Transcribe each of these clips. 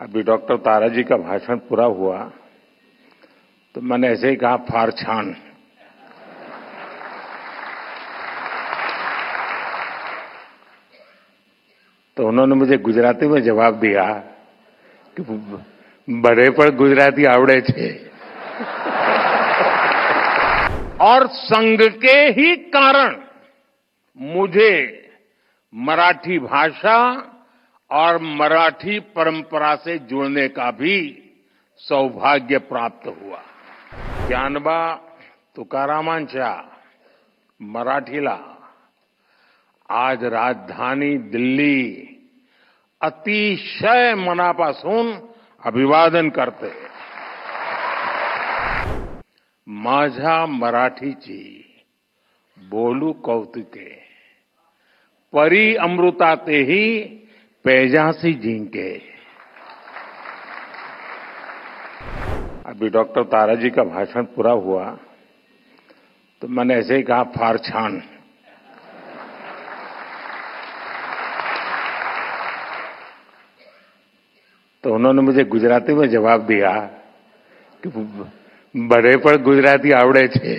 अभी डॉक्टर तारा जी का भाषण पूरा हुआ तो मैंने ऐसे ही कहा फार छान। तो उन्होंने मुझे गुजराती में जवाब दिया कि बड़े पर गुजराती आवड़े छे। और संघ के ही कारण मुझे मराठी भाषा और मराठी परंपरा से जुड़ने का भी सौभाग्य प्राप्त हुआ। ज्ञानबा तुकारामांच्या मराठीला आज राजधानी दिल्ली अतिशय मनापासून अभिवादन करते। माझ्या मराठीची बोलू कौतुके, परी अमृतातेही पैजासी जिंके। अभी डॉक्टर तारा जी का भाषण पूरा हुआ तो मैंने ऐसे ही कहा फार छान। तो उन्होंने मुझे गुजराती में जवाब दिया कि बड़े पर गुजराती आवड़े छे।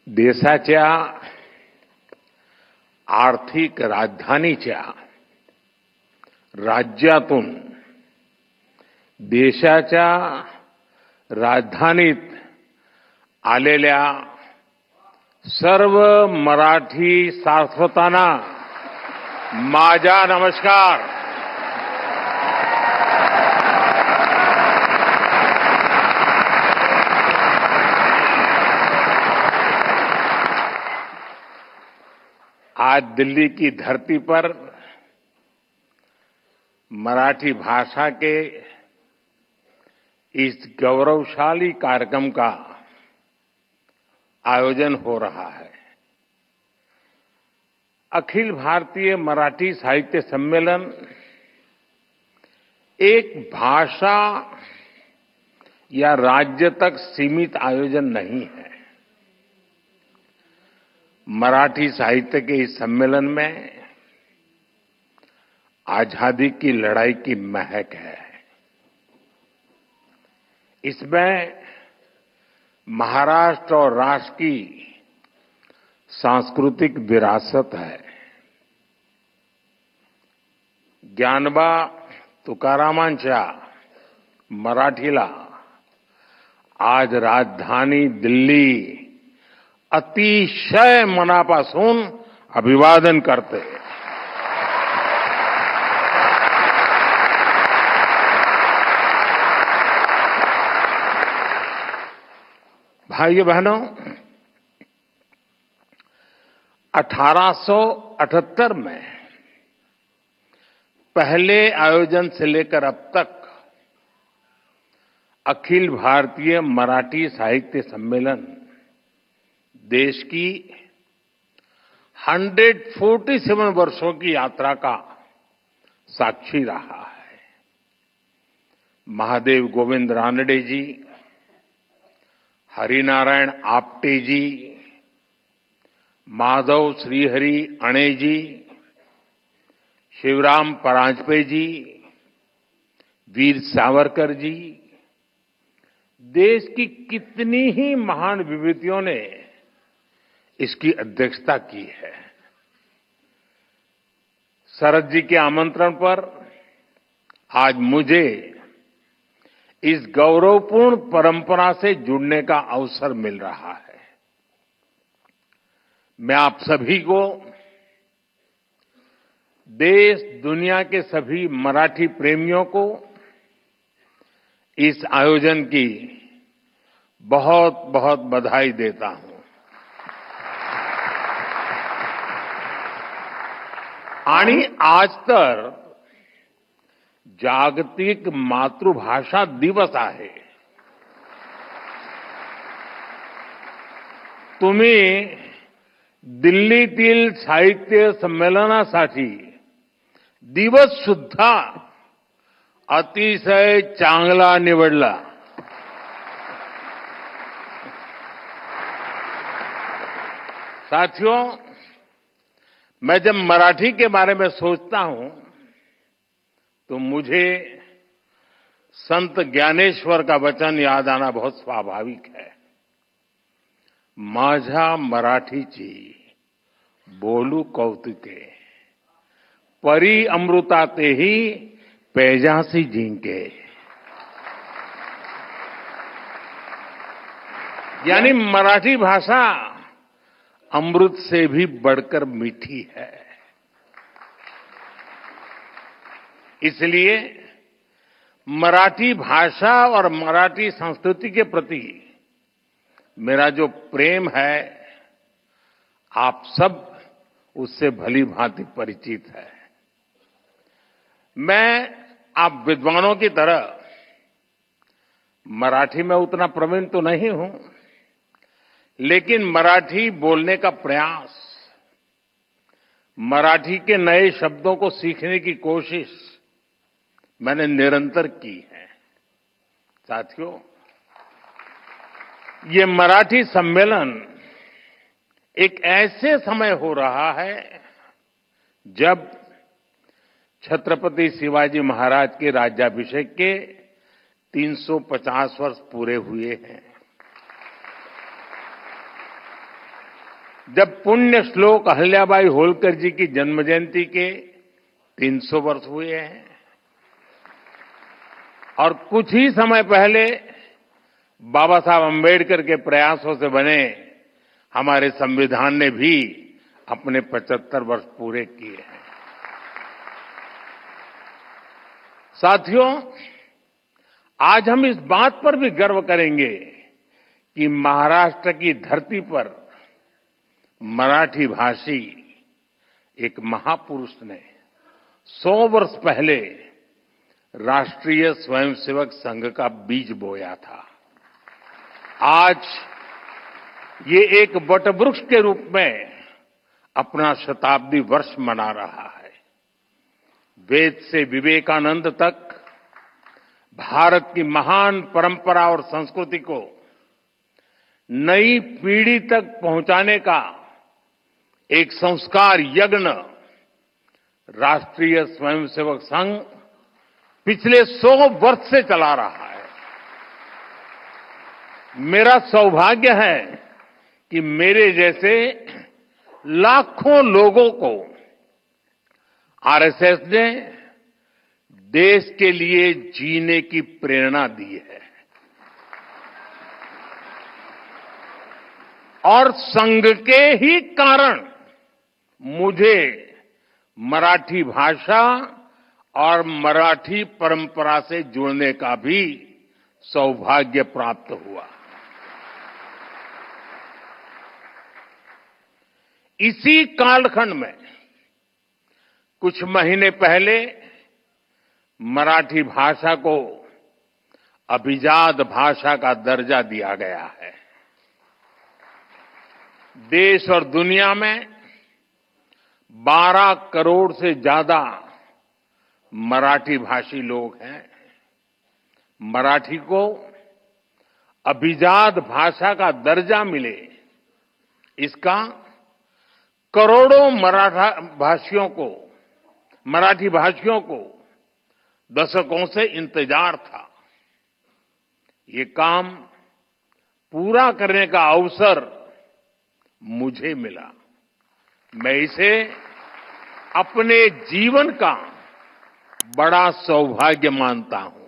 देशाच्या आर्थिक राजधानीच्या राज्यातून देशाच्या राजधानीत आलेल्या सर्व मराठी सारस्वतांना माझा नमस्कार। आज दिल्ली की धरती पर मराठी भाषा के इस गौरवशाली कार्यक्रम का आयोजन हो रहा है। अखिल भारतीय मराठी साहित्य सम्मेलन एक भाषा या राज्य तक सीमित आयोजन नहीं है। मराठी साहित्य के इस सम्मेलन में आजादी की लड़ाई की महक है। इसमें महाराष्ट्र और राष्ट्र की सांस्कृतिक विरासत है। ज्ञानबा तुकारामांच्या मराठीला आज राजधानी दिल्ली अतिशय मनापासून अभिवादन करते। भाइयों बहनों, 1878 में पहले आयोजन से लेकर अब तक अखिल भारतीय मराठी साहित्य सम्मेलन देश की 147 वर्षों की यात्रा का साक्षी रहा है। महादेव गोविंद रानडे जी, हरिनारायण आप्टे जी, माधव श्रीहरि अणे जी, शिवराम परांजपे जी, वीर सावरकर जी, देश की कितनी ही महान विभूतियों ने इसकी अध्यक्षता की है। शरद जी के आमंत्रण पर आज मुझे इस गौरवपूर्ण परंपरा से जुड़ने का अवसर मिल रहा है। मैं आप सभी को देश दुनिया के सभी मराठी प्रेमियों को इस आयोजन की बहुत बहुत बधाई देता हूं। आणि आज तर जागतिक मातृभाषा दिवस आहे। तुम्ही दिल्लीतील साहित्य संमेलनासाठी दिवस सुद्धा अतिशय चांगला निवडला। साथियों, मैं जब मराठी के बारे में सोचता हूं तो मुझे संत ज्ञानेश्वर का वचन याद आना बहुत स्वाभाविक है। माझ्या मराठीची बोलू कौतुके, परी अमृता तेही पैजासी जिंके। यानी मराठी भाषा अमृत से भी बढ़कर मीठी है। इसलिए मराठी भाषा और मराठी संस्कृति के प्रति मेरा जो प्रेम है, आप सब उससे भली भांति परिचित है। मैं आप विद्वानों की तरह मराठी में उतना प्रवीण तो नहीं हूं, लेकिन मराठी बोलने का प्रयास, मराठी के नए शब्दों को सीखने की कोशिश मैंने निरंतर की है। साथियों, ये मराठी सम्मेलन एक ऐसे समय हो रहा है जब छत्रपति शिवाजी महाराज के राज्याभिषेक के 350 वर्ष पूरे हुए हैं। जब पुण्य श्लोक अहिल्याबाई होलकर जी की जन्म जयंती के 300 वर्ष हुए हैं और कुछ ही समय पहले बाबा साहब अम्बेडकर के प्रयासों से बने हमारे संविधान ने भी अपने 75 वर्ष पूरे किए हैं। साथियों, आज हम इस बात पर भी गर्व करेंगे कि महाराष्ट्र की धरती पर मराठी भाषी एक महापुरुष ने 100 वर्ष पहले राष्ट्रीय स्वयंसेवक संघ का बीज बोया था। आज ये एक वटवृक्ष के रूप में अपना शताब्दी वर्ष मना रहा है। वेद से विवेकानंद तक भारत की महान परंपरा और संस्कृति को नई पीढ़ी तक पहुंचाने का एक संस्कार यज्ञ राष्ट्रीय स्वयंसेवक संघ पिछले 100 वर्ष से चला रहा है। मेरा सौभाग्य है कि मेरे जैसे लाखों लोगों को आरएसएस ने देश के लिए जीने की प्रेरणा दी है और संघ के ही कारण मुझे मराठी भाषा और मराठी परंपरा से जुड़ने का भी सौभाग्य प्राप्त हुआ। इसी कालखंड में कुछ महीने पहले मराठी भाषा को अभिजात भाषा का दर्जा दिया गया है। देश और दुनिया में 12 करोड़ से ज्यादा मराठी भाषी लोग हैं। मराठी को अभिजात भाषा का दर्जा मिले, इसका करोड़ों मराठी भाषियों को दशकों से इंतजार था। ये काम पूरा करने का अवसर मुझे मिला। मैं इसे अपने जीवन का बड़ा सौभाग्य मानता हूं।